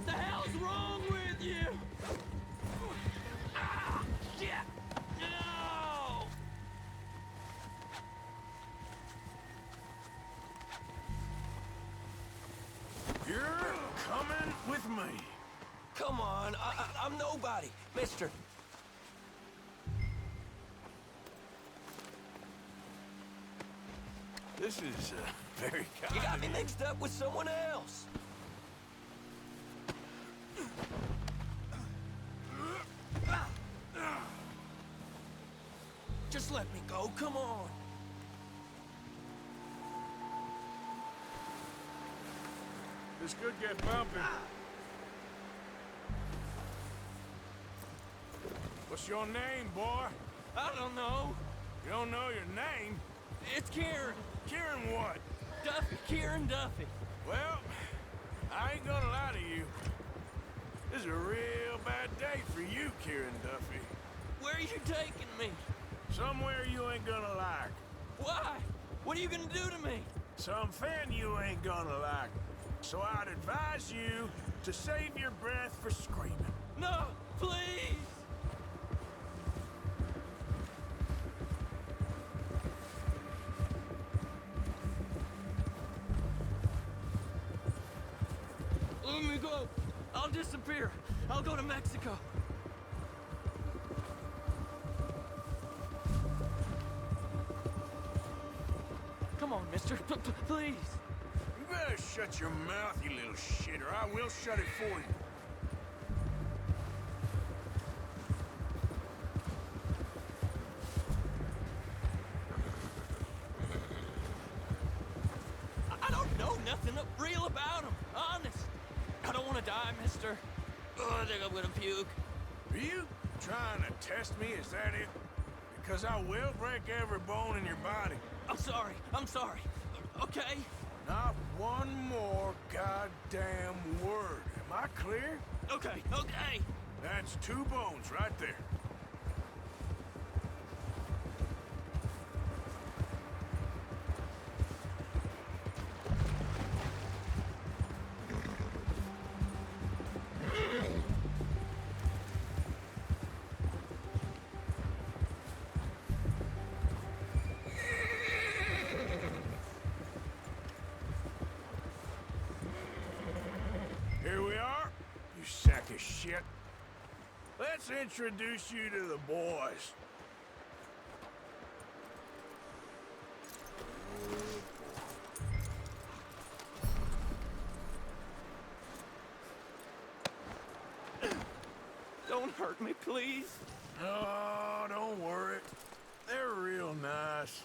The hell's wrong with you? Ah, shit! No! You're coming with me. Come on, I'm nobody, mister. This is very kind You got of me you. mixed up with someone else. Just let me go, come on. This could get bumpy. What's your name, boy? I don't know. You don't know your name? It's Kieran. Kieran what? Duffy, Kieran Duffy. Well, I ain't gonna lie to you. This is a real bad day for you, Kieran Duffy. Where are you taking me? Somewhere you ain't gonna like. Why? What are you gonna do to me? Something you ain't gonna like. So I'd advise you to save your breath for screaming. No, please! Let me go. I'll disappear. I'll go to Mexico. Come on, mister. Please. You better shut your mouth, you little shit, or I will shut it for you. I don't know nothing real about him. Honest. I don't want to die, mister. Oh, I think I'm gonna puke. Are you trying to test me? Is that it? Because I will break every bone in your body. I'm sorry. I'm sorry. Okay? Not one more goddamn word. Am I clear? Okay. Okay. That's 2 bones right there. Here we are, you sack of shit. Let's introduce you to the boys. Don't hurt me, please. Oh, don't worry. They're real nice.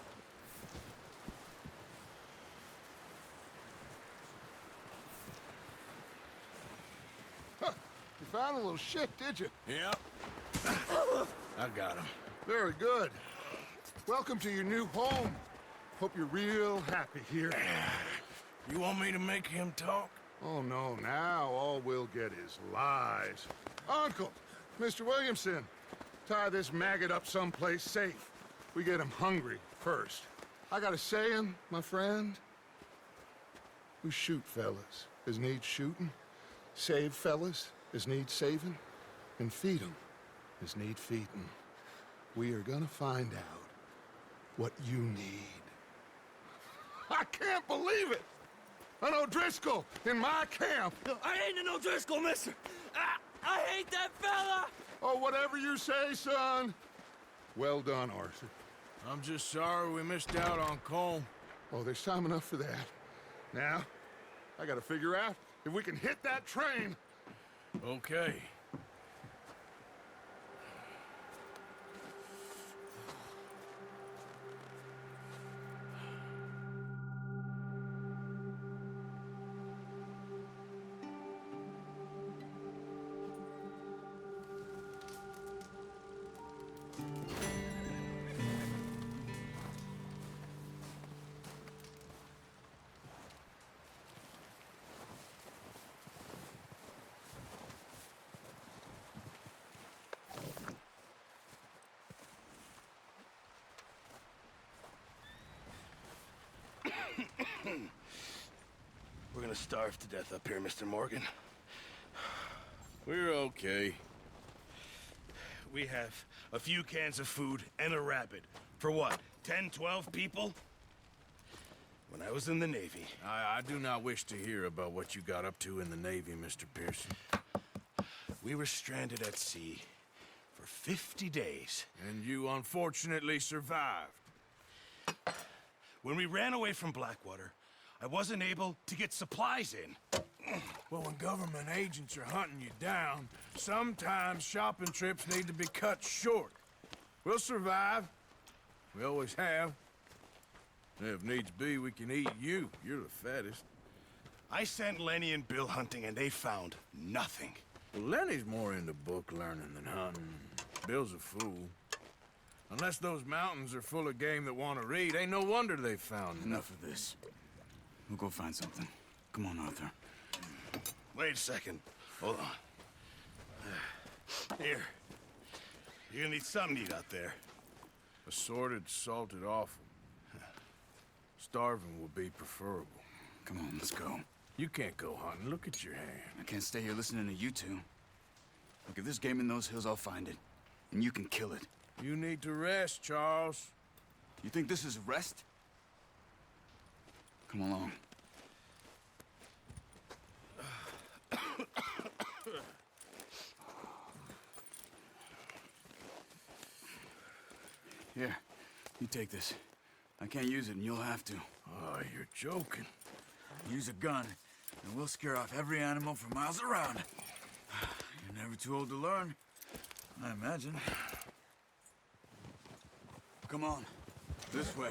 You found a little shit, did you? Yep. I got him. Very good. Welcome to your new home. Hope you're real happy here. You want me to make him talk? Oh, no, now all we'll get is lies. Uncle, Mr. Williamson, tie this maggot up someplace safe. We get him hungry first. I got a saying, my friend. We shoot fellas as need shooting, save fellas as need saving, and feed 'em as need feeding. We are gonna find out what you need. I can't believe it! An O'Driscoll in my camp! I ain't an O'Driscoll, mister. I hate that fella. Oh, whatever you say, son. Well done, Arthur. I'm just sorry we missed out on Colm. Oh, there's time enough for that. Now, I gotta figure out if we can hit that train. Okay. We're gonna starve to death up here, Mr. Morgan. We're okay. We have a few cans of food and a rabbit. For what, 10, 12 people? When I was in the Navy... I do not wish to hear about what you got up to in the Navy, Mr. Pearson. We were stranded at sea for 50 days. And you unfortunately survived. When we ran away from Blackwater, I wasn't able to get supplies in. Well, when government agents are hunting you down, sometimes shopping trips need to be cut short. We'll survive. We always have. And if needs be, we can eat you. You're the fattest. I sent Lenny and Bill hunting, and they found nothing. Well, Lenny's more into book learning than hunting. Bill's a fool. Unless those mountains are full of game that want to read, ain't no wonder they found Enough of this. We'll go find something. Come on, Arthur. Wait a second. Hold on. Here. You're gonna need something to eat out there. Assorted, salted offal. Starving will be preferable. Come on, let's go. You can't go hunting. Look at your hand. I can't stay here listening to you two. Look, if there's game in those hills, I'll find it. And you can kill it. You need to rest, Charles. You think this is rest? Come along. Here, you take this. I can't use it, and you'll have to. Oh, you're joking. Use a gun, and we'll scare off every animal for miles around. You're never too old to learn, I imagine. Come on, this way.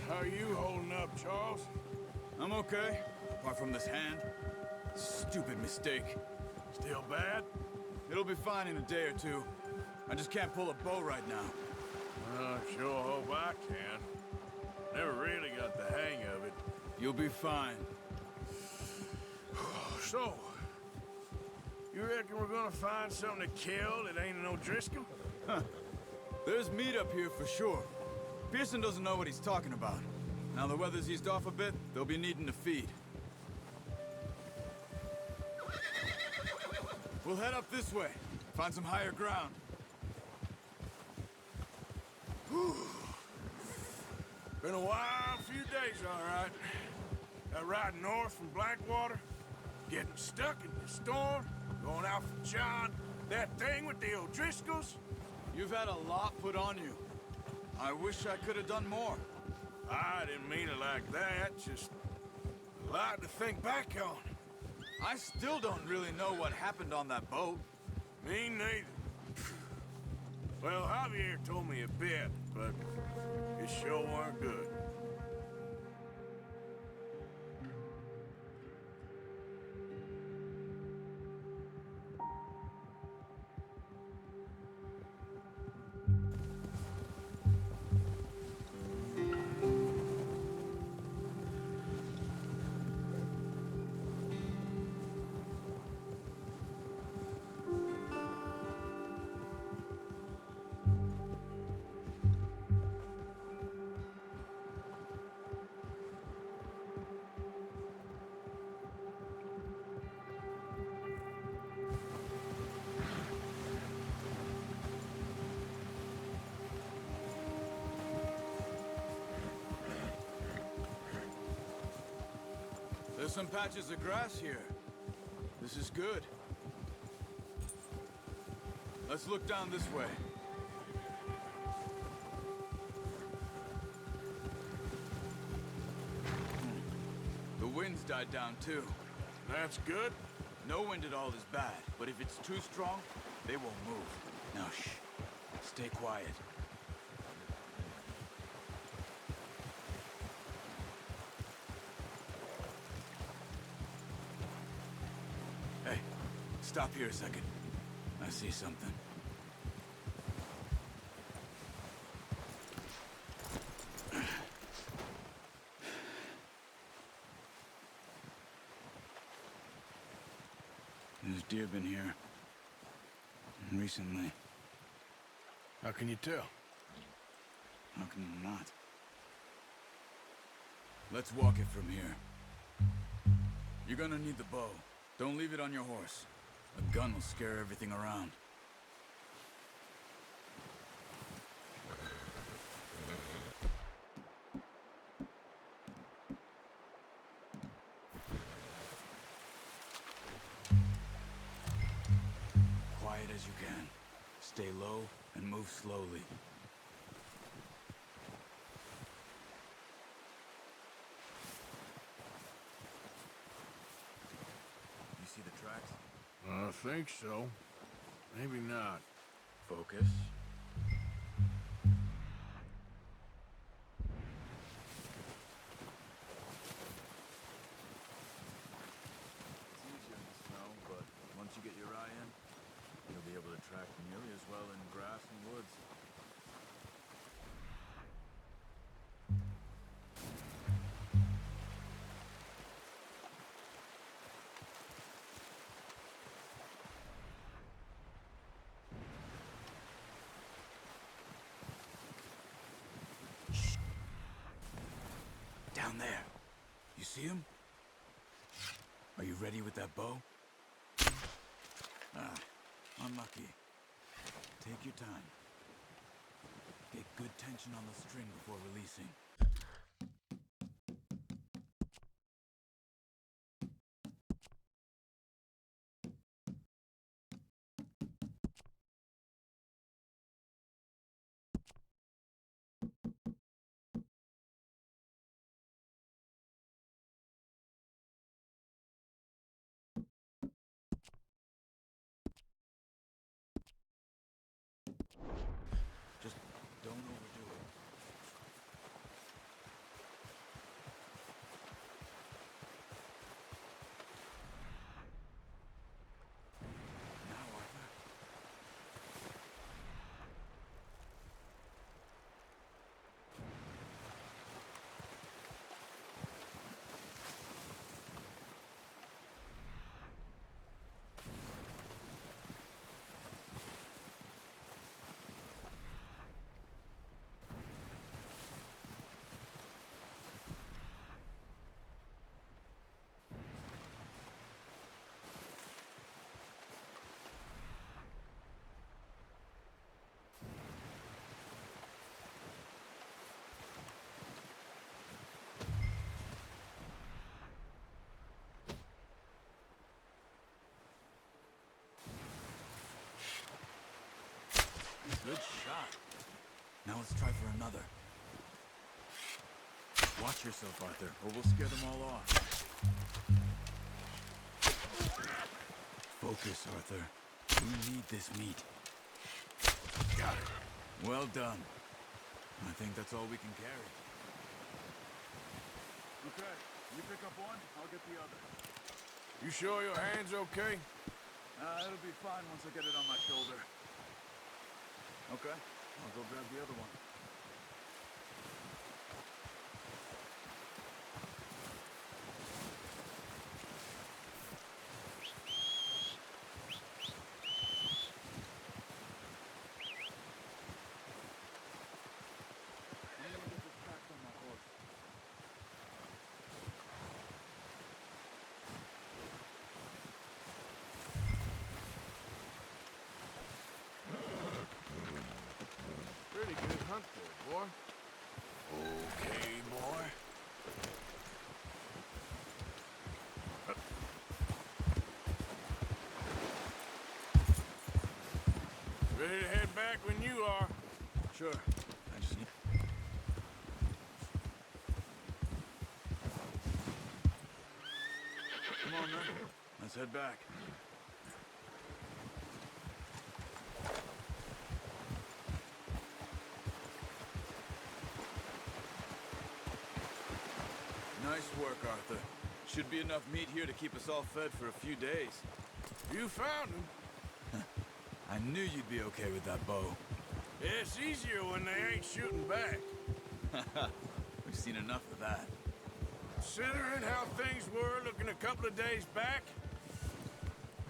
How are you holding up, Charles? I'm okay, apart from this hand. Stupid mistake. Still bad? It'll be fine in a day or two. I just can't pull a bow right now. Sure hope I can. Never really got the hang of it. You'll be fine. So, you reckon we're gonna find something to kill that ain't an O'Driscoll? There's meat up here for sure. Pearson doesn't know what he's talking about. Now the weather's eased off a bit, they'll be needing to feed. We'll head up this way, find some higher ground. Been a wild few days, all right. That ride north from Blackwater, getting stuck in the storm, going out from John, that thing with the O'Driscolls. You've had a lot put on you. I wish I could have done more. I didn't mean it like that, just a lot to think back on. I still don't really know what happened on that boat. Me neither. Well, Javier told me a bit, but it sure weren't good. There's some patches of grass here. This is good. Let's look down this way. The wind's died down too. That's good. No wind at all is bad, but if it's too strong, they won't move. Now shh. Stay quiet. Hey, stop here a second. I see something. There's deer been here. Recently. How can you tell? How can you not? Let's walk it from here. You're gonna need the bow. Don't leave it on your horse. A gun will scare everything around. Quiet as you can. Stay low and move slowly. You see the tracks? I think so. Maybe not. Focus. It's easier in the snow, but once you get your eye in, you'll be able to track nearly as well in grass and woods. Down there. You see him? Are you ready with that bow? Ah, unlucky. Take your time. Get good tension on the string before releasing. Just don't overdo it. Now, Arthur. Good shot. Now let's try for another. Watch yourself, Arthur, or we'll scare them all off. Focus, Arthur. We need this meat. Got it. Well done. I think that's all we can carry. Okay, you pick up one, I'll get the other. You sure your hand's okay? It'll be fine once I get it on my shoulder. Okay, I'll go grab the other one. I'm gonna get this packed on my horse. Pretty good hunt there, boy. Okay, boy. Ready to head back when you are. Sure. I just need... Come on, then. Let's head back. Nice work, Arthur. Should be enough meat here to keep us all fed for a few days. You found him. I knew you'd be okay with that bow. Yeah, it's easier when they ain't shooting back. We've seen enough of that. Considering how things were looking a couple of days back,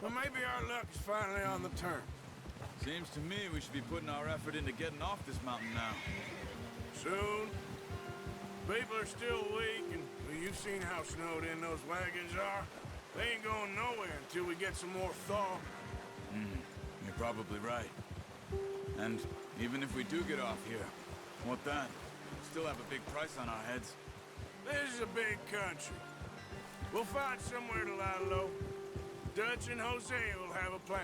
Well, maybe our luck is finally on the turn. Seems to me we should be putting our effort into getting off this mountain now. Soon. People are still weak, and well, you've seen how snowed in those wagons are. They ain't going nowhere until we get some more thaw. You're probably right. And even if we do get off here, what then? Still have a big price on our heads. This is a big country. We'll find somewhere to lie low. Dutch and Hosea will have a plan.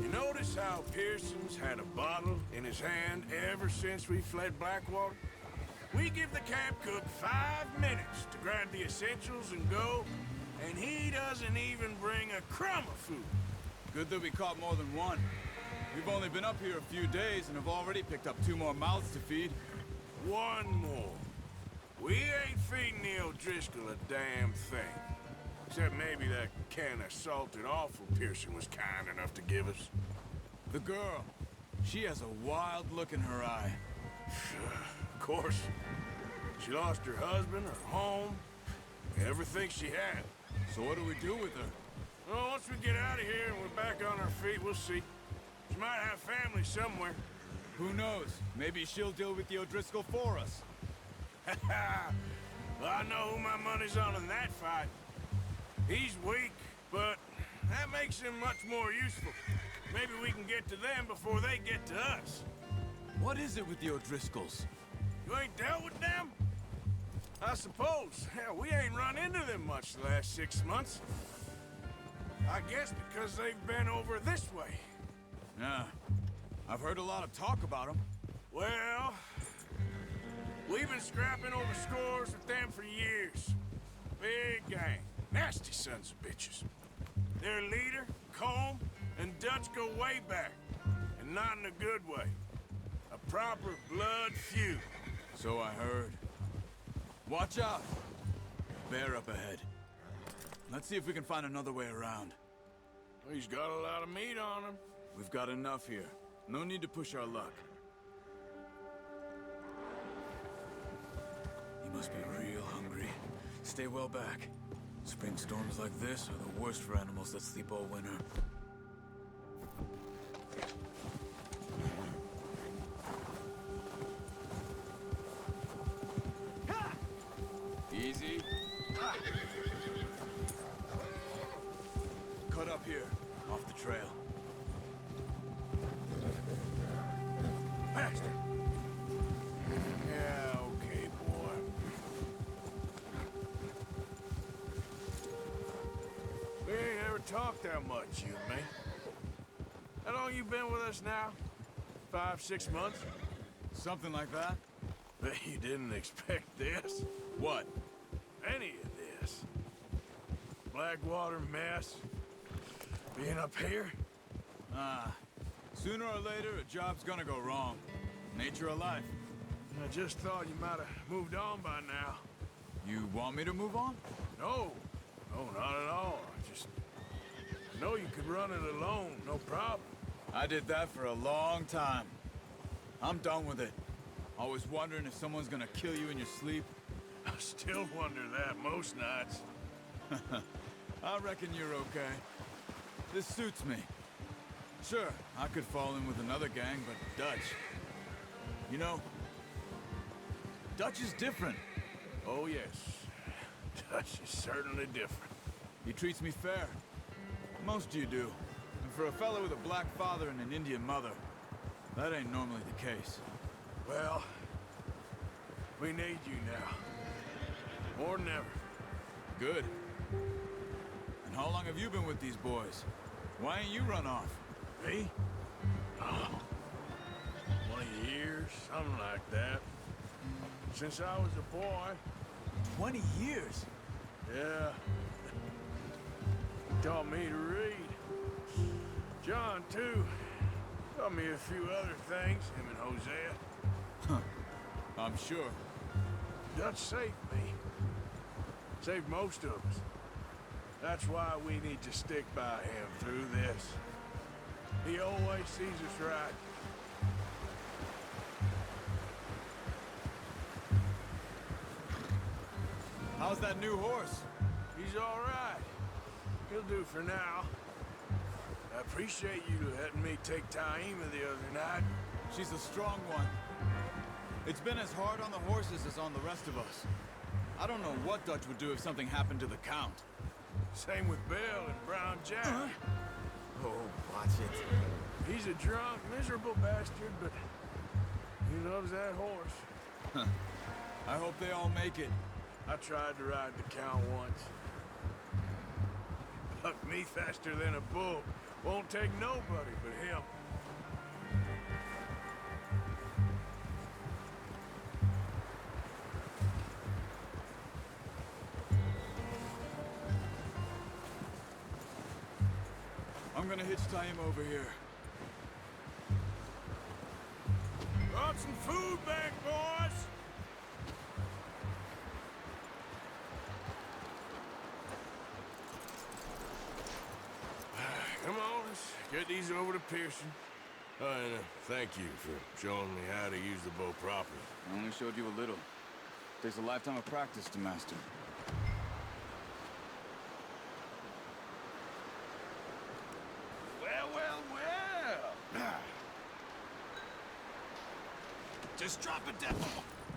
You notice how Pearson's had a bottle in his hand ever since we fled Blackwater? We give the camp cook 5 minutes to grab the essentials and go, and he doesn't even bring a crumb of food. Good that we caught more than one. We've only been up here a few days and have already picked up 2 more mouths to feed. One more. We ain't feeding the O'Driscoll a damn thing. Except maybe that can of salted offal Pearson was kind enough to give us. The girl, she has a wild look in her eye. Of course. She lost her husband, her home, everything she had. So what do we do with her? Well, once we get out of here and we're back on our feet, we'll see. She might have family somewhere. Who knows? Maybe she'll deal with the O'Driscoll for us. Well, I know who my money's on in that fight. He's weak, but that makes him much more useful. Maybe we can get to them before they get to us. What is it with the O'Driscolls? You ain't dealt with them? I suppose. Hell, we ain't run into them much the last 6 months. I guess because they've been over this way. Yeah. I've heard a lot of talk about them. Well, we've been scrapping over scores with them for years. Big gang. Nasty sons of bitches. Their leader, Colm, and Dutch go way back. And not in a good way. A proper blood feud. So I heard. Watch out! Bear up ahead. Let's see if we can find another way around. He's got a lot of meat on him. We've got enough here. No need to push our luck. You must be real hungry. Stay well back. Spring storms like this are the worst for animals that sleep all winter. Easy. Cut up here, off the trail. Faster. Yeah, okay, boy. We ain't ever talked that much, you and me. How long you been with us now? 5, 6 months? Something like that? Bet you didn't expect this. What? Any of this. Blackwater mess. Being up here? Sooner or later, a job's gonna go wrong. Nature of life. I just thought you might have moved on by now. You want me to move on? No. No, not at all. I just know you could run it alone, no problem. I did that for a long time. I'm done with it. Always wondering if someone's gonna kill you in your sleep. I still wonder that most nights. I reckon you're okay. This suits me. Sure, I could fall in with another gang, but Dutch... You know, Dutch is different. Oh, yes. Dutch is certainly different. He treats me fair. Most you do. And for a fellow with a black father and an Indian mother, that ain't normally the case. Well, we need you now. More than ever. Good. And how long have you been with these boys? Why ain't you run off? Me? Oh, 20 years, something like that. Since I was a boy. 20 years? Yeah. He taught me to read. John, too. Taught me a few other things, him and Hosea. I'm sure. Dutch saved me. Saved most of us. That's why we need to stick by him through this. He always sees us right. How's that new horse? He's all right. He'll do for now. I appreciate you letting me take Taima the other night. She's a strong one. It's been as hard on the horses as on the rest of us. I don't know what Dutch would do if something happened to the Count. Same with Bill and Brown Jack. Oh, watch it. He's a drunk, miserable bastard, but he loves that horse. I hope they all make it. I tried to ride the Count once. Bucked me faster than a bull. Won't take nobody but him. I'm gonna hitch Taima over here. Brought some food back, boys! Come on, let's get these over to Pearson. Oh, and thank you for showing me how to use the bow properly. I only showed you a little. Takes a lifetime of practice to master. Well. Just drop it, Devil.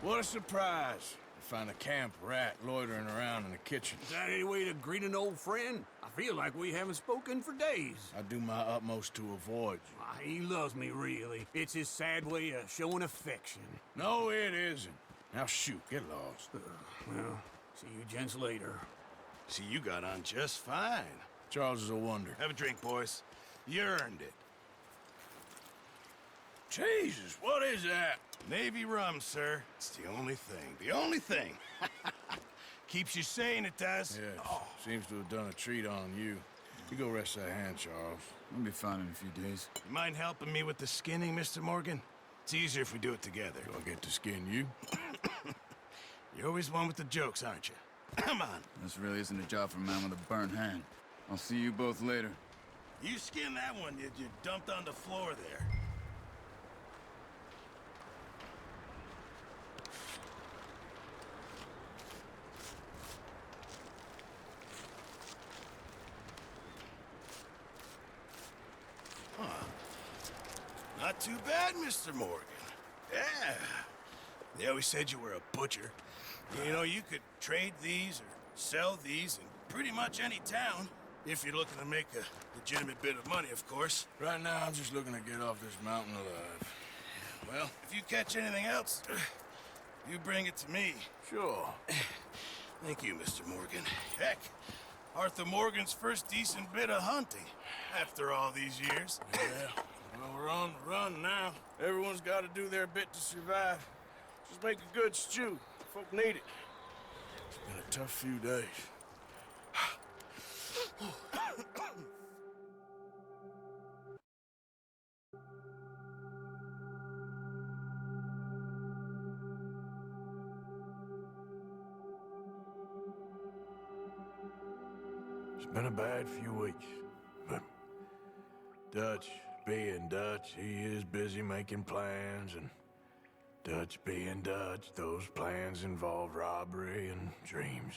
What a surprise. To find a camp rat loitering around in the kitchen. Is that any way to greet an old friend? I feel like we haven't spoken for days. I do my utmost to avoid you. Why, he loves me, really. It's his sad way of showing affection. No, it isn't. Now shoot, get lost. Well, see you gents later. See, you got on just fine. Charles is a wonder. Have a drink, boys. You earned it. Jesus, what is that? Navy rum, sir. It's the only thing. The only thing. Keeps you sane, it does. Yes, seems to have done a treat on you. You go rest that hand, Charles. I'll be fine in a few days. You mind helping me with the skinning, Mr. Morgan? It's easier if we do it together. Do I get to skin you? You're always one with the jokes, aren't you? Come on. This really isn't a job for a man with a burnt hand. I'll see you both later. You skinned that one you dumped on the floor there. Not too bad, Mr. Morgan. Yeah. They always said you were a butcher. You know, you could trade these or sell these in pretty much any town. If you're looking to make a legitimate bit of money, of course. Right now, I'm just looking to get off this mountain alive. Well, if you catch anything else, you bring it to me. Sure. Thank you, Mr. Morgan. Heck, Arthur Morgan's first decent bit of hunting after all these years. Yeah. Well, we're on the run now. Everyone's got to do their bit to survive. Just make a good stew. Folk need it. It's been a tough few days. It's been a bad few weeks, but Dutch being Dutch, he is busy making plans, and Dutch being Dutch, those plans involve robbery and dreams.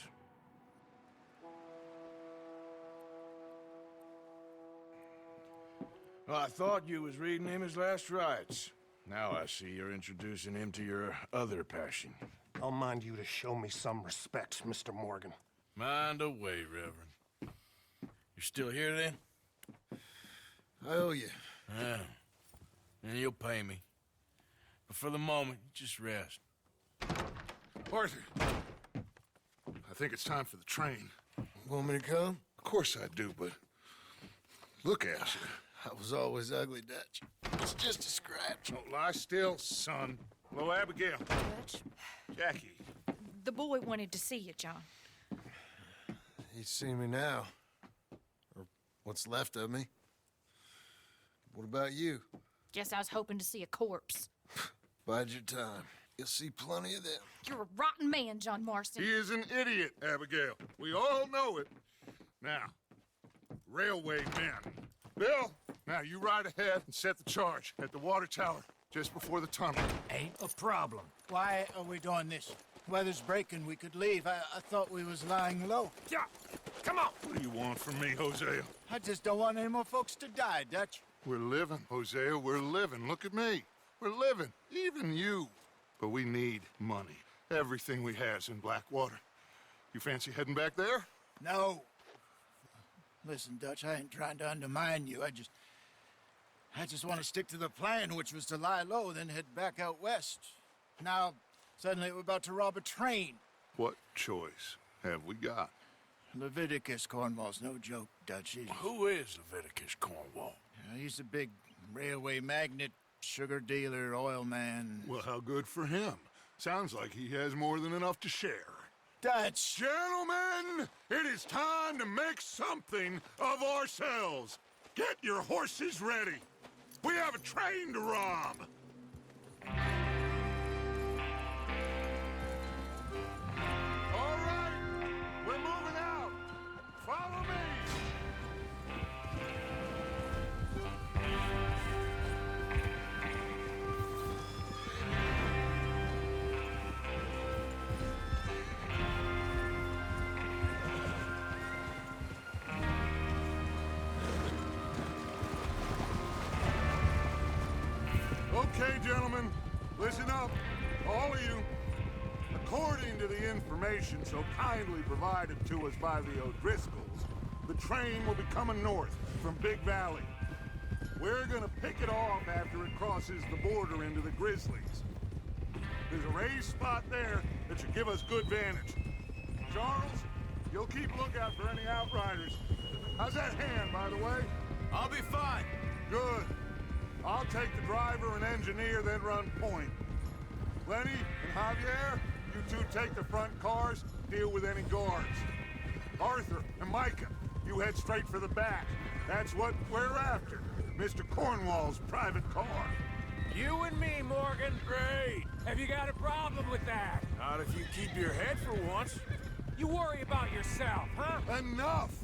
Well, I thought you was reading him his last rites. Now I see you're introducing him to your other passion. I'll mind you to show me some respect, Mr. Morgan. Mind away, Reverend. You're still here, then? I owe you. Yeah. And you'll pay me. But for the moment, just rest. Arthur, I think it's time for the train. Want me to come? Of course I do, but look at you. I was always ugly, Dutch. It's just a scratch. Don't lie still, son. Hello, Abigail. Dutch, Jackie. the boy wanted to see you, John. He's seen me now. Or what's left of me. What about you? Guess I was hoping to see a corpse. Bide your time. You'll see plenty of them. You're a rotten man, John Marston. He is an idiot, Abigail. We all know it. Now, railway men. Bill, now you ride ahead and set the charge at the water tower just before the tunnel. Ain't a problem. Why are we doing this? Weather's breaking. We could leave. I thought we was lying low. Yeah, come on. What do you want from me, Hosea? I just don't want any more folks to die, Dutch. We're living, Hosea, we're living. Look at me. We're living, even you. But we need money. Everything we has in Blackwater. You fancy heading back there? No. Listen, Dutch, I ain't trying to undermine you. I just want to stick to the plan, which was to lie low, then head back out west. Now, suddenly we're about to rob a train. What choice have we got? Leviticus Cornwall's no joke, Dutch. Who is Leviticus Cornwall? He's a big railway magnate, sugar dealer, oil man. Well, how good for him. Sounds like he has more than enough to share. Dutch! Gentlemen, it is time to make something of ourselves. Get your horses ready. We have a train to rob. All right, we're moving out. Follow me. Okay, gentlemen, listen up, all of you. According to the information so kindly provided to us by the O'Driscolls, the train will be coming north from Big Valley. We're gonna pick it off after it crosses the border into the Grizzlies. There's a raised spot there that should give us good vantage. Charles, you'll keep lookout for any outriders. How's that hand, by the way? I'll be fine. Good. I'll take the driver and engineer, then run point. Lenny and Javier, you two take the front cars, deal with any guards. Arthur and Micah, you head straight for the back. That's what we're after. Mr. Cornwall's private car. You and me, Morgan. Great. Have you got a problem with that? Not if you keep your head for once. You worry about yourself, huh? Enough!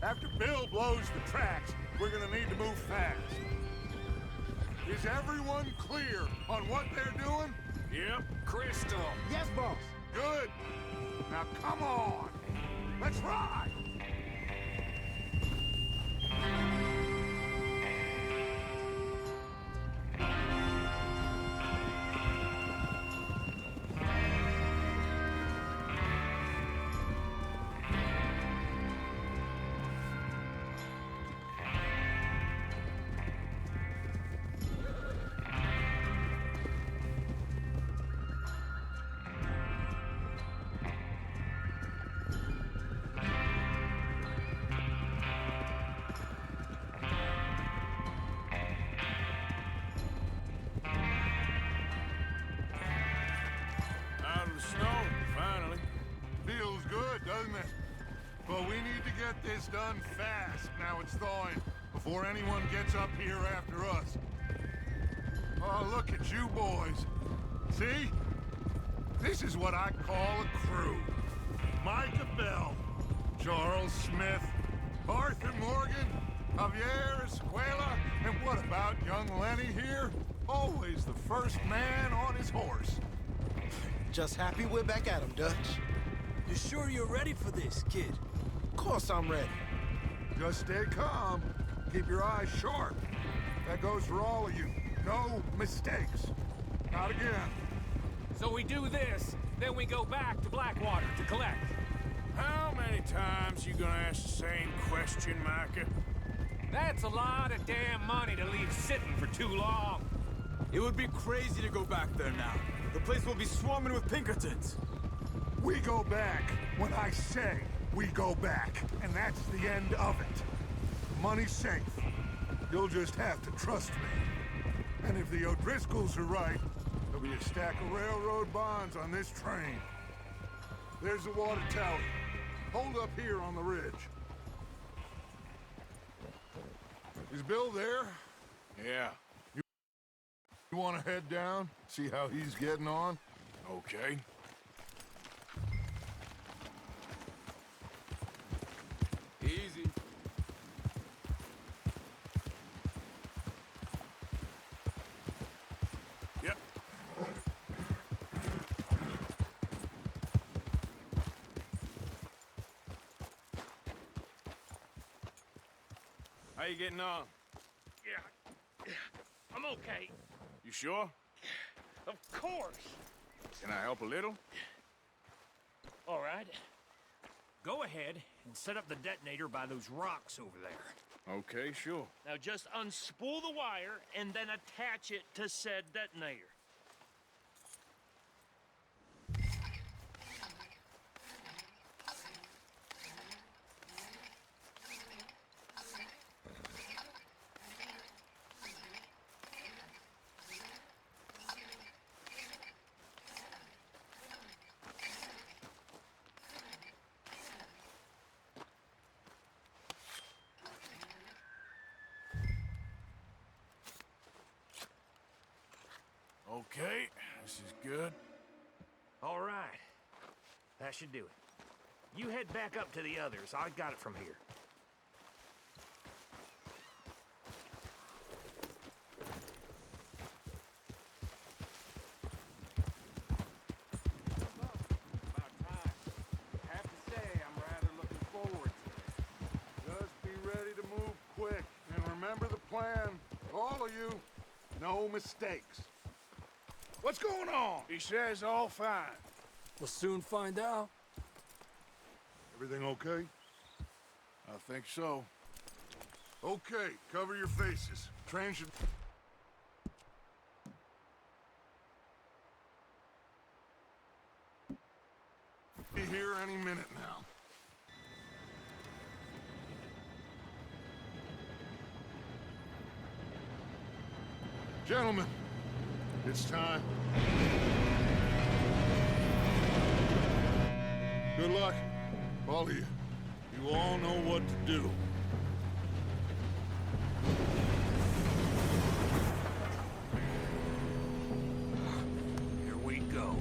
After Bill blows the tracks, we're gonna need to move fast. Is everyone clear on what they're doing? Yep. Crystal. Yes, boss. Good. Now come on. Let's ride. Out of the snow, finally. Feels good, doesn't it? But we need to get this done fast. Now it's thawing, before anyone gets up here after us. Oh, look at you boys. See? This is what I call a crew. Micah Bell, Charles Smith, Arthur Morgan, Javier Escuela, and what about young Lenny here? Always the first man on his horse. Just happy we're back at 'em, Dutch. You sure you're ready for this, kid? Of course I'm ready. Just stay calm. Keep your eyes sharp. That goes for all of you. No mistakes. Not again. So we do this, then we go back to Blackwater to collect. How many times you gonna ask the same question, Micah? That's a lot of damn money to leave sitting for too long. It would be crazy to go back there now. The place will be swarming with Pinkertons. We go back when I say we go back, and that's the end of it. Money's safe. You'll just have to trust me. And if the O'Driscolls are right, there'll be a stack of railroad bonds on this train. There's the water tower. Hold up here on the ridge. Is Bill there? Yeah. You want to head down, see how he's getting on? Okay. Easy. Yep. How you getting on? Yeah. I'm okay. You sure? Of course. Can I help a little? All right. Go ahead and set up the detonator by those rocks over there. Okay, sure. Now just unspool the wire and then attach it to said detonator. Okay, this is good. All right. That should do it. You head back up to the others. I got it from here. About time. Have to say, I'm rather looking forward to it. Just be ready to move quick. And remember the plan. All of you, no mistakes. What's going on? He says all fine. We'll soon find out. Everything okay? I think so. Okay, cover your faces. Train should... be here any minute now. Gentlemen, it's time. Good luck, all of you. You all know what to do. Here we go.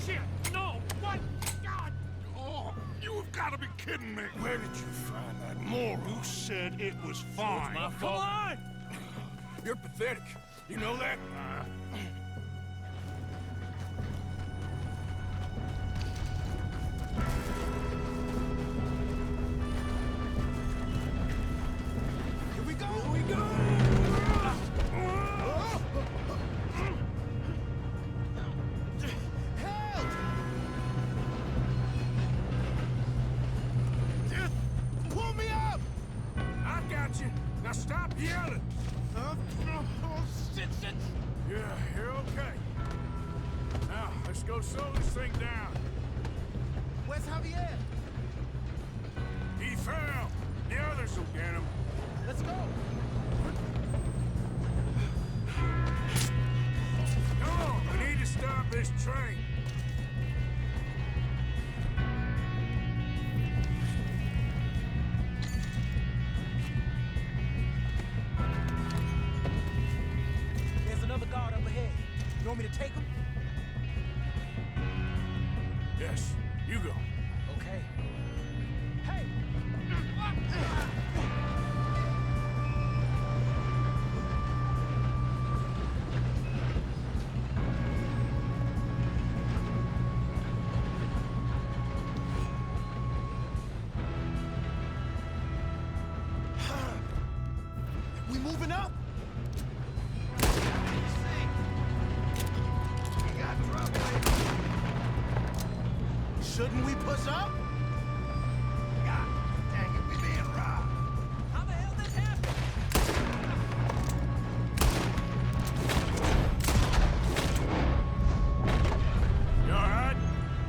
Shit! No! What? God! Oh, you have got to be kidding me. Where did you find that moron? Who said it was fine? My Come fault. on! You're pathetic. You know that? Here we go! Here we go! Help! Pull me up! I got you. Now stop yelling. Shit, shit! Yeah, you're okay. Now, let's go slow this thing down. Where's Javier? He fell. The others will get him. Let's go! Come on, we need to stop this train. There's another guard up ahead. You want me to take him? Yes, you go. Okay. Hey! We moving up? Shouldn't we push up? God dang it, we being robbed. How the hell this happened? You all right?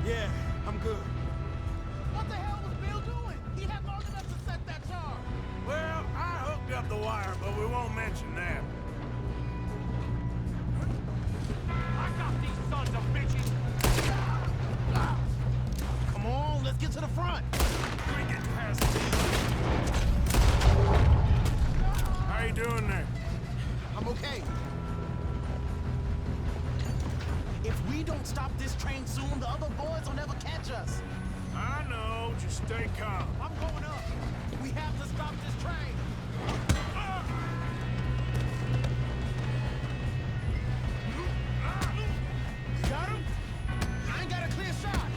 Yeah, I'm good. What the hell was Bill doing? He had long enough to set that charge. Well, I hooked up the wire, but we won't mention that. I got these sons of bitches! Come on, let's get to the front. We get past How you doing there? I'm okay. If we don't stop this train soon, the other boys will never catch us. I know, just stay calm. I'm going up. We have to stop this train. Got him? I ain't got a clear shot.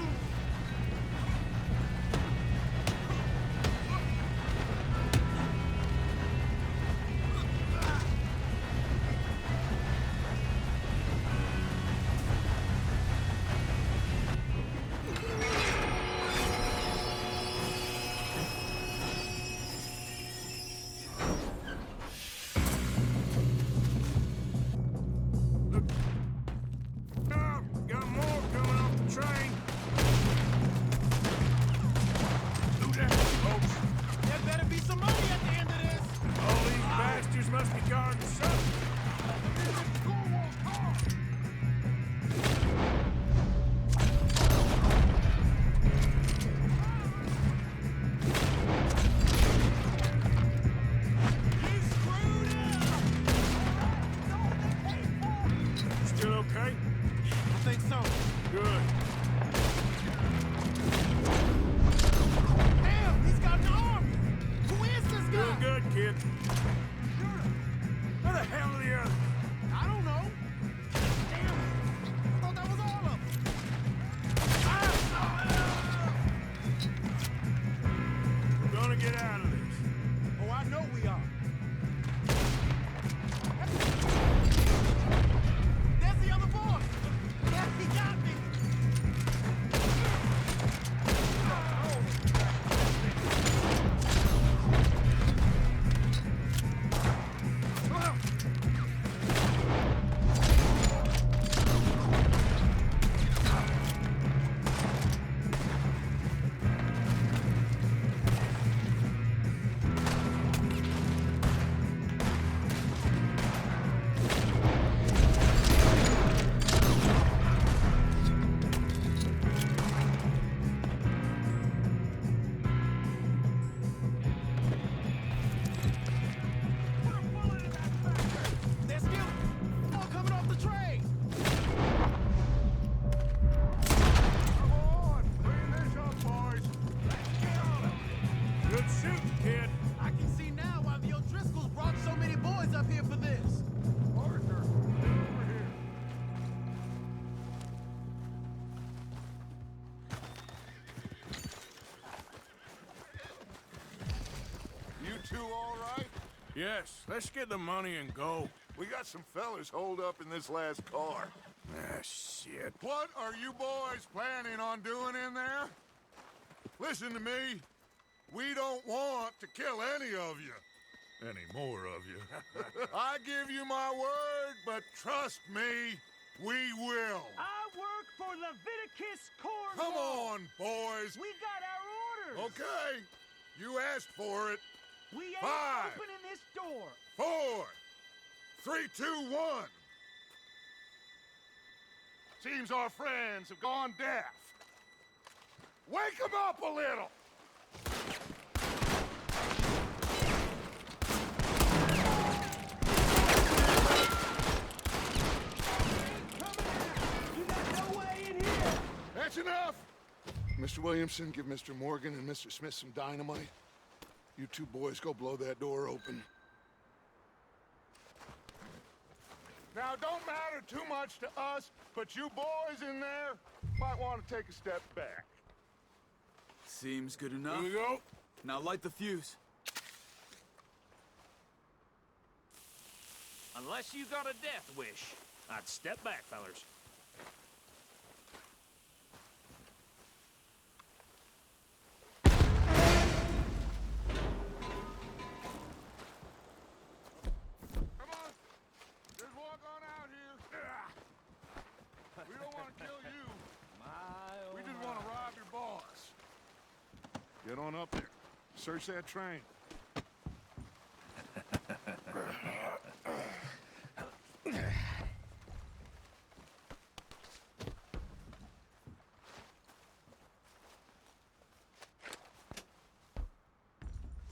all right? Yes, let's get the money and go. We got some fellas holed up in this last car. Ah, shit. What are you boys planning on doing in there? Listen to me. We don't want to kill any of you. Any more of you. I give you my word, but trust me, we will. I work for Leviticus Corps. Come on, boys. We got our orders. Okay. You asked for it. We ain't 5, opening this door. 4, 3, 2, 1. Seems our friends have gone deaf. Wake them up a little. You got no way in here. That's enough. Mr. Williamson, give Mr. Morgan and Mr. Smith some dynamite. You two boys go blow that door open. Now, don't matter too much to us, but you boys in there might want to take a step back. Seems good enough. Here we go. Now light the fuse. Unless you got a death wish, I'd step back, fellers. Come on. Just walk on out here. We don't want to kill you. We just want to rob your boss. Get on up there. Search that train.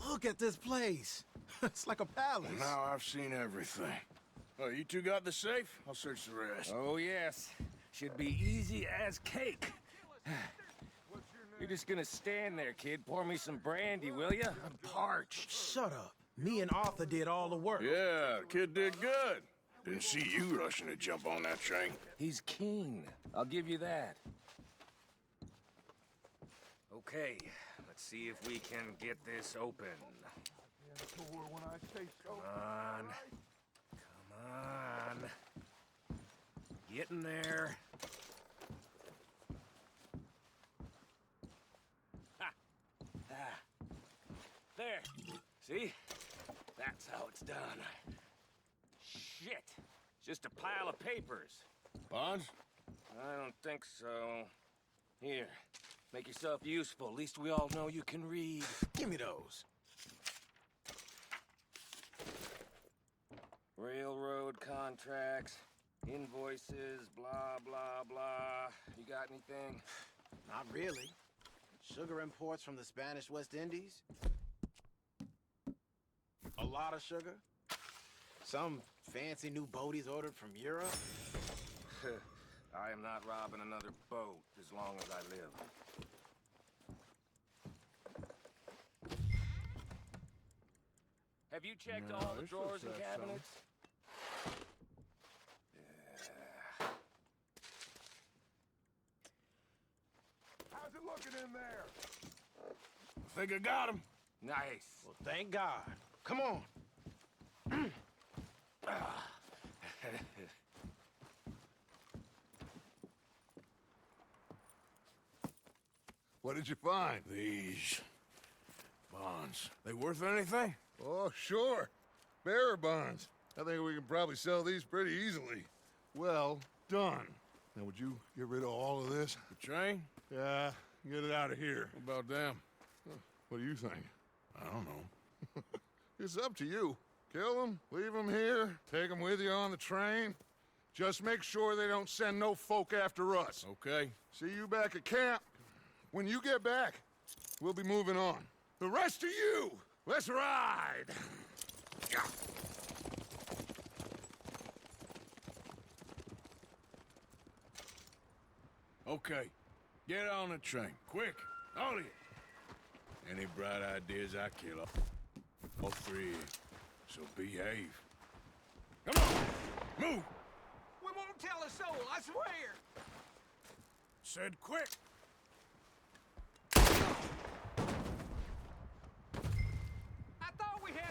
Look at this place. It's like a palace. Now I've seen everything. Oh, you two got the safe? I'll search the rest. Oh, yes. Should be easy as cake. You're just gonna stand there, kid. Pour me some brandy, will ya? I'm parched. Shut up. Me and Arthur did all the work. Yeah, the kid did good. Didn't see you rushing to jump on that train. He's keen. I'll give you that. Okay, let's see if we can get this open. Come on. Come on. Getting there. Ha! Ah. There. See? That's how it's done. Shit. Just a pile of papers. Bonds? I don't think so. Here. Make yourself useful. At least we all know you can read. Give me those. Railroad contracts, invoices, blah, blah, blah. You got anything? Not really. Sugar imports from the Spanish West Indies. A lot of sugar. Some fancy new boat he's ordered from Europe. I am not robbing another boat as long as I live. Have you checked all the drawers and cabinets? How's it looking in there? I think I got him. Nice. Well, thank God. Come on. What did you find? These bonds. They worth anything? Oh, sure. Bearer bonds. I think we can probably sell these pretty easily. Well done. Now, would you get rid of all of this? The train? Yeah, get it out of here. What about them? What do you think? I don't know. It's up to you. Kill them, leave them here, take them with you on the train. Just make sure they don't send no folk after us. Okay. See you back at camp. When you get back, we'll be moving on. The rest of you, let's ride! Okay. Get on the train. Quick. All of you. Any bright ideas, I kill all three of you. So behave. Come on! Move! We won't tell a soul, I swear. Said quick. I thought we had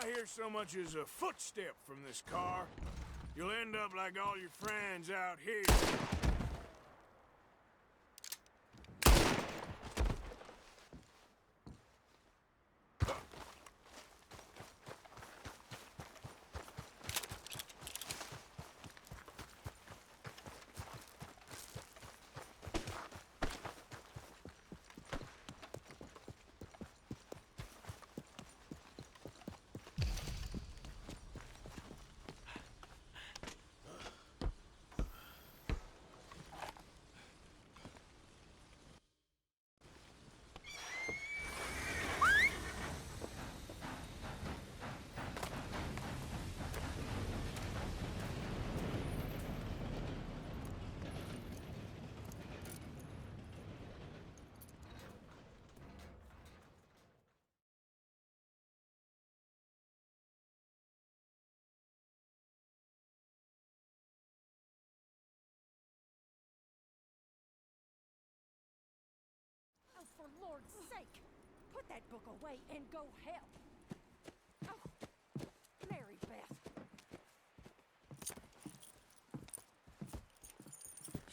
I hear so much as a footstep from this car, you'll end up like all your friends out here. Oh, for Lord's sake! Put that book away and go help! Oh, Mary Beth.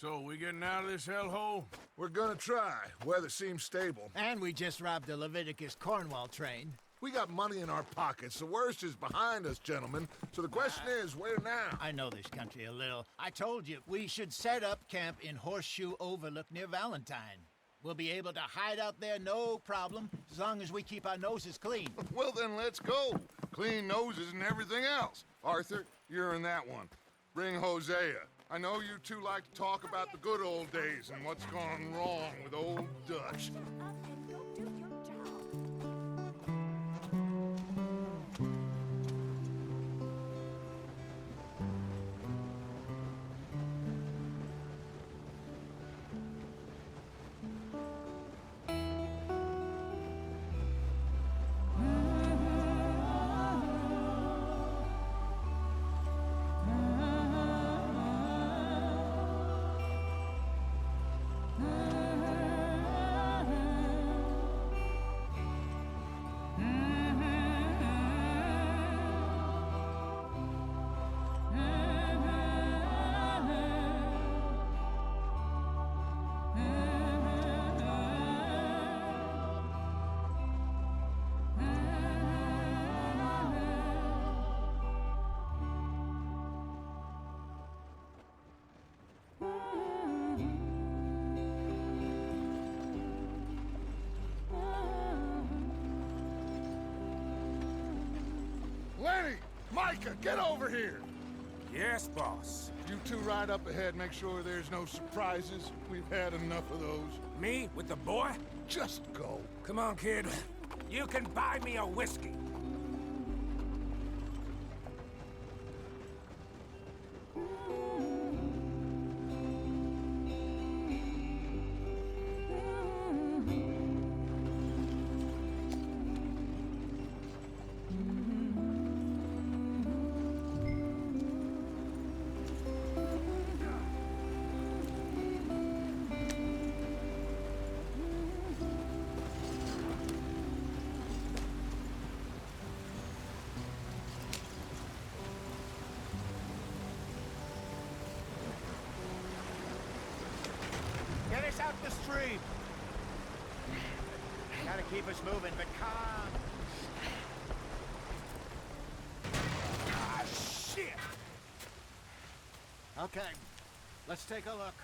So, we getting out of this hellhole? We're gonna try. Weather seems stable. And we just robbed the Leviticus Cornwall train. We got money in our pockets. The worst is behind us, gentlemen. So the question is, where now? I know this country a little. I told you, we should set up camp in Horseshoe Overlook near Valentine. We'll be able to hide out there, no problem, as long as we keep our noses clean. Well, then let's go. Clean noses and everything else. Arthur, you're in that one. Bring Hosea. I know you two like to talk about the good old days and what's gone wrong with old Dutch. Up and go do your job. Lenny! Micah, get over here! Yes, boss. You two ride up ahead, make sure there's no surprises. We've had enough of those. Me with the boy? Just go. Come on, kid. You can buy me a whiskey. Get us out the stream. Gotta keep us moving, but calm. Ah, shit! Okay, let's take a look.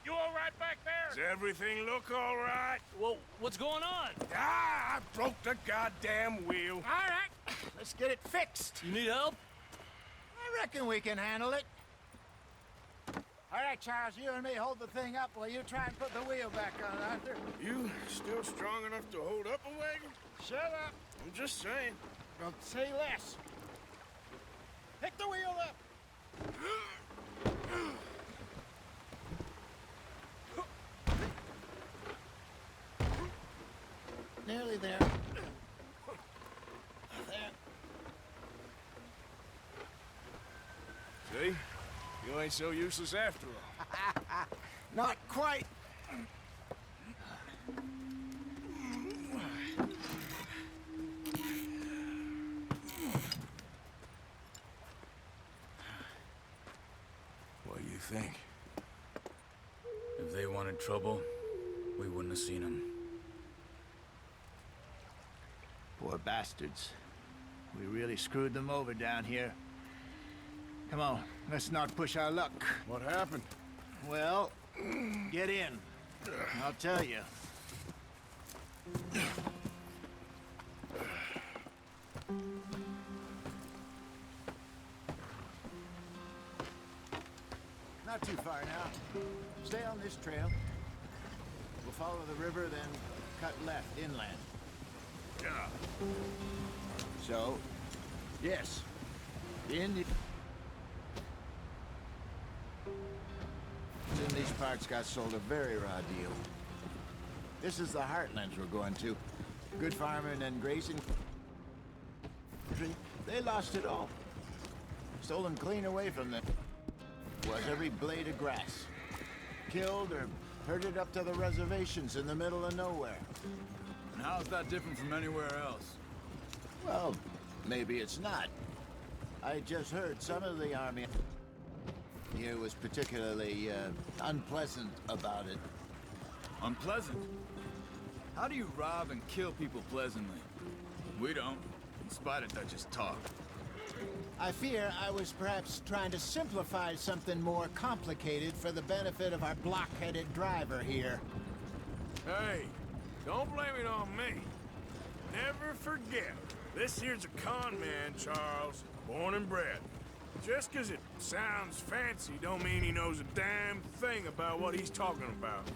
You all right back there? Does everything look all right? Well, what's going on? Ah, I broke the goddamn wheel. All right, let's get it fixed. You need help? I reckon we can handle it. All right, Charles, you and me hold the thing up while you try and put the wheel back on, Arthur. You still strong enough to hold up a wagon? Shut up. I'm just saying. Don't say less. Pick the wheel up. Nearly there. There. See? You ain't so useless after all. Not quite. think? If they wanted trouble, we wouldn't have seen them. Poor bastards. We really screwed them over down here. Come on, let's not push our luck. What happened? Well, get in. I'll tell you. Not too far now. Stay on this trail. We'll follow the river, then cut left inland. Yeah. So, yes, the Indians in these parts got sold a very raw deal. This is the heartlands we're going to. Good farming and grazing. They lost it all. Stolen clean away from them. Was every blade of grass. Killed or herded up to the reservations in the middle of nowhere. And how's that different from anywhere else? Well, maybe it's not. I just heard some of the army here was particularly unpleasant about it. Unpleasant? How do you rob and kill people pleasantly? We don't, in spite of Dutch's talk. I fear I was perhaps trying to simplify something more complicated for the benefit of our block-headed driver here. Hey, don't blame it on me. Never forget, this here's a con man, Charles, born and bred. Just 'cause it sounds fancy don't mean he knows a damn thing about what he's talking about.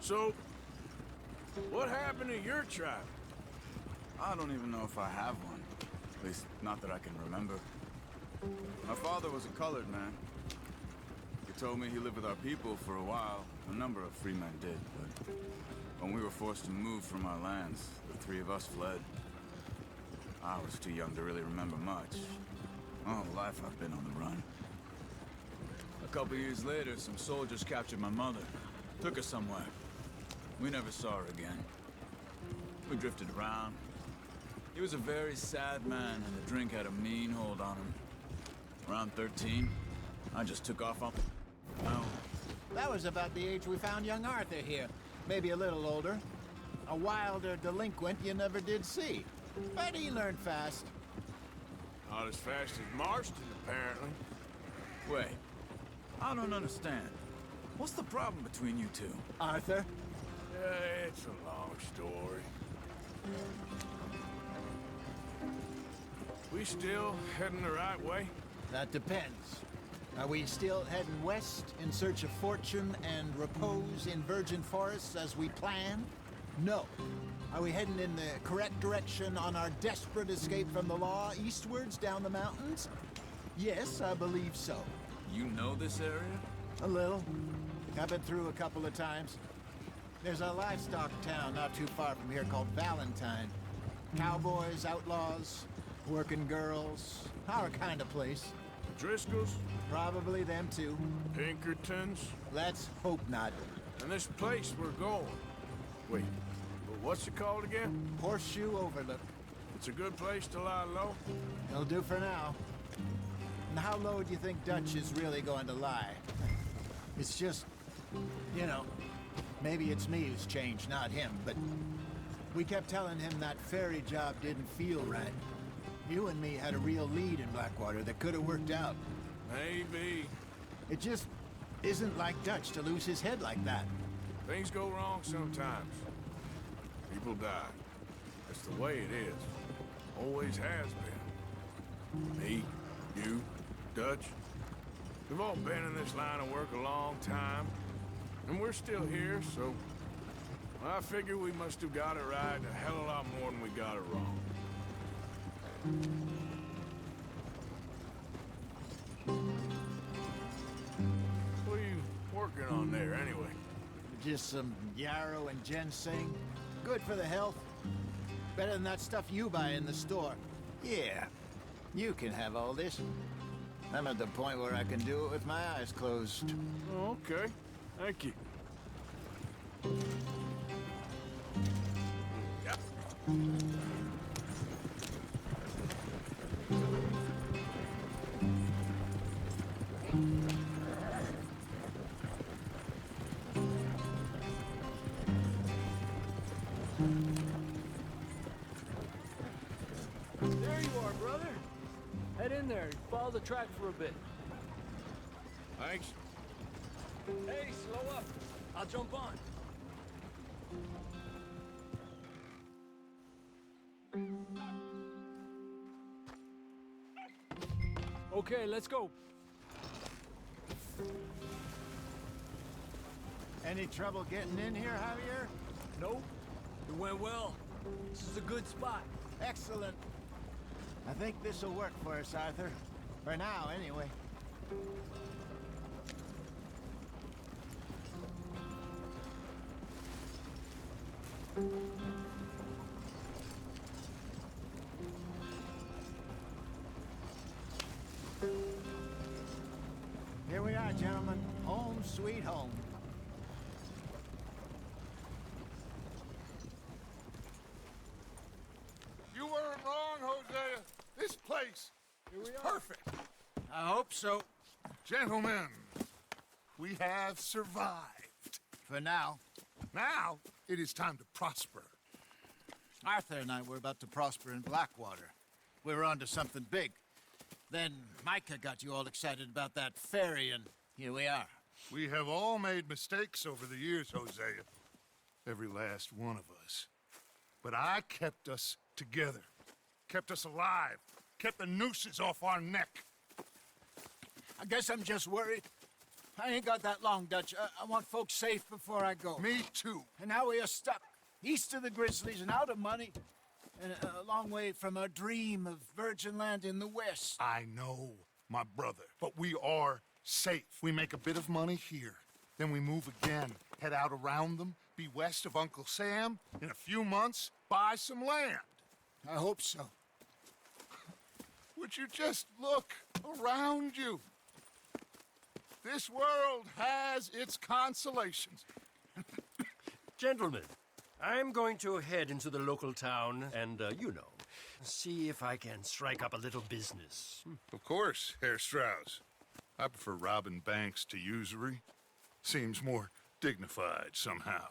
So, what happened to your tribe? I don't even know if I have one. At least, not that I can remember. My father was a colored man. He told me he lived with our people for a while. A number of free men did, but when we were forced to move from our lands, the three of us fled. I was too young to really remember much. My whole life I've been on the run. A couple years later, some soldiers captured my mother. Took her somewhere. We never saw her again. We drifted around. He was a very sad man, and the drink had a mean hold on him. Around 13, I just took off on my own. That was about the age we found young Arthur here. Maybe a little older. A wilder delinquent you never did see. But he learned fast. Not as fast as Marston, apparently. Wait, I don't understand. What's the problem between you two? Arthur? It's a long story. We still heading the right way? That depends. Are we still heading west in search of fortune and repose in virgin forests as we planned? No. Are we heading in the correct direction on our desperate escape from the law eastwards down the mountains? Yes, I believe so. You know this area? A little. I've been through a couple of times. There's a livestock town not too far from here called Valentine. Cowboys, outlaws, working girls, our kind of place. Driscolls? Probably them too. Pinkertons? Let's hope not. And this place we're going. Wait, but what's it called again? Horseshoe Overlook. It's a good place to lie low? It'll do for now. And how low do you think Dutch is really going to lie? It's just, you know, maybe it's me who's changed, not him, but we kept telling him that ferry job didn't feel right. You and me had a real lead in Blackwater that could have worked out. Maybe. It just isn't like Dutch to lose his head like that. Things go wrong sometimes. People die. That's the way it is. Always has been. Me, you, Dutch. We've all been in this line of work a long time. And we're still here, so I figure we must have got it right a hell of a lot more than we got it wrong. What are you working on there, anyway? Just some yarrow and ginseng. Good for the health. Better than that stuff you buy in the store. Yeah, you can have all this. I'm at the point where I can do it with my eyes closed. Oh, okay. Thank you. in there and follow the track for a bit. Thanks. Hey, slow up. I'll jump on. Okay, let's go. Any trouble getting in here, Javier? Nope. It went well. This is a good spot. Excellent. I think this'll work for us, Arthur. For now, anyway. Here we are, gentlemen. Home sweet home. You weren't wrong, Hosea. This place is perfect. I hope so. Gentlemen, we have survived. For now. Now, it is time to prosper. Arthur and I were about to prosper in Blackwater. We were onto something big. Then Micah got you all excited about that ferry, and here we are. We have all made mistakes over the years, Hosea. Every last one of us. But I kept us together. Kept us alive. Kept the nooses off our neck. I guess I'm just worried. I ain't got that long, Dutch. I want folks safe before I go. Me too. And now we are stuck east of the Grizzlies and out of money, and a long way from our dream of virgin land in the west. I know, my brother, but we are safe. We make a bit of money here, then we move again, head out around them, be west of Uncle Sam, in a few months, buy some land. I hope so. Would you just look around you? This world has its consolations. Gentlemen, I'm going to head into the local town and, see if I can strike up a little business. Of course, Herr Strauss. I prefer robbing banks to usury. Seems more dignified somehow.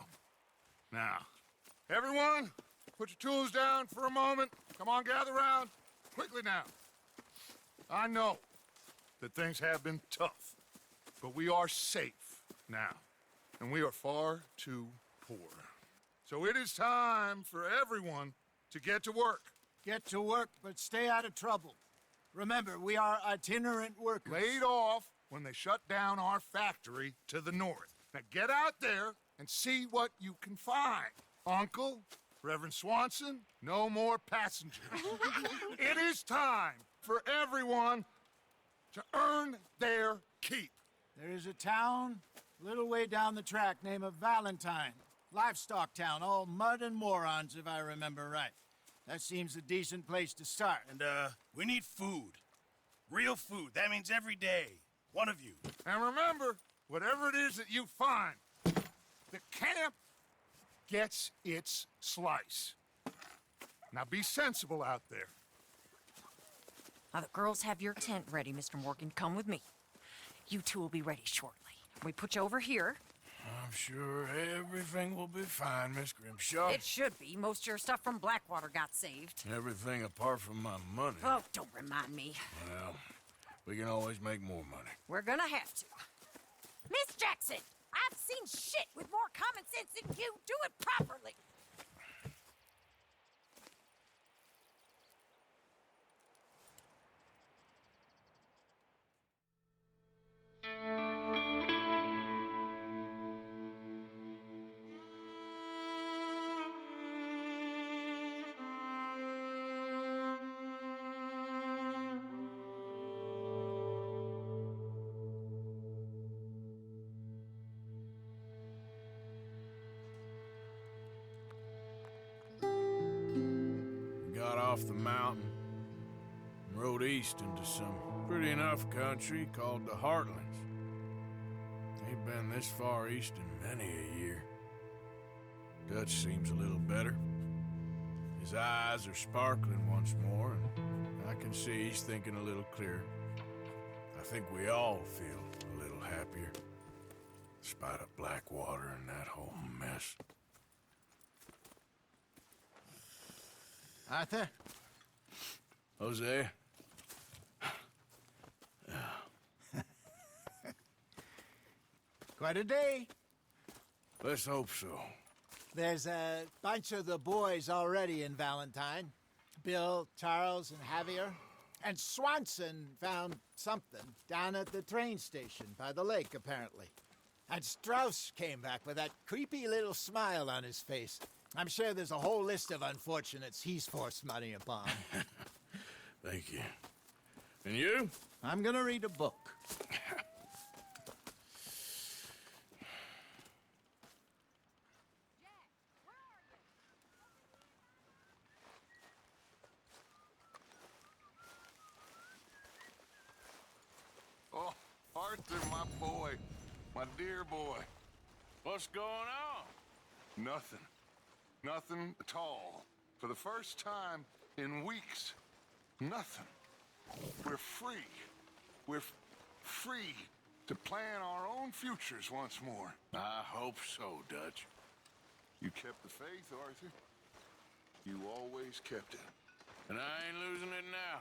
Now, everyone, put your tools down for a moment. Come on, gather round. Quickly now. I know that things have been tough, but we are safe now, and we are far too poor. So it is time for everyone to get to work. Get to work, but stay out of trouble. Remember, we are itinerant workers. Laid off when they shut down our factory to the north. Now get out there and see what you can find. Uncle, Reverend Swanson, no more passengers. It is time for everyone to earn their keep. There is a town a little way down the track named Valentine. Livestock town, all mud and morons, if I remember right. That seems a decent place to start. And, we need food. Real food. That means every day. One of you. And remember, whatever it is that you find, the camp gets its slice. Now be sensible out there. Now, the girls have your tent ready, Mr. Morgan. Come with me. You two will be ready shortly. We put you over here. I'm sure everything will be fine, Miss Grimshaw. It should be. Most of your stuff from Blackwater got saved. Everything apart from my money. Oh, don't remind me. Well, we can always make more money. We're gonna have to. Miss Jackson, I've seen shit with more common sense than you. Do it properly. Got off the mountain and rode east into some pretty enough country called the Heartlands. Ain't been this far east in many a year. Dutch seems a little better. His eyes are sparkling once more, and I can see he's thinking a little clearer. I think we all feel a little happier, in spite of Blackwater and that whole mess. Arthur? Hosea? Quite a day. Let's hope so. There's a bunch of the boys already in Valentine. Bill, Charles, and Javier. And Swanson found something down at the train station by the lake, apparently. And Strauss came back with that creepy little smile on his face. I'm sure there's a whole list of unfortunates he's forced money upon. Thank you. And you? I'm gonna read a book. Oh, Arthur, my boy. My dear boy. What's going on? Nothing. Nothing at all. For the first time in weeks. Nothing. We're free. We're free to plan our own futures once more. I hope so, Dutch. You kept the faith, Arthur. You always kept it. And I ain't losing it now.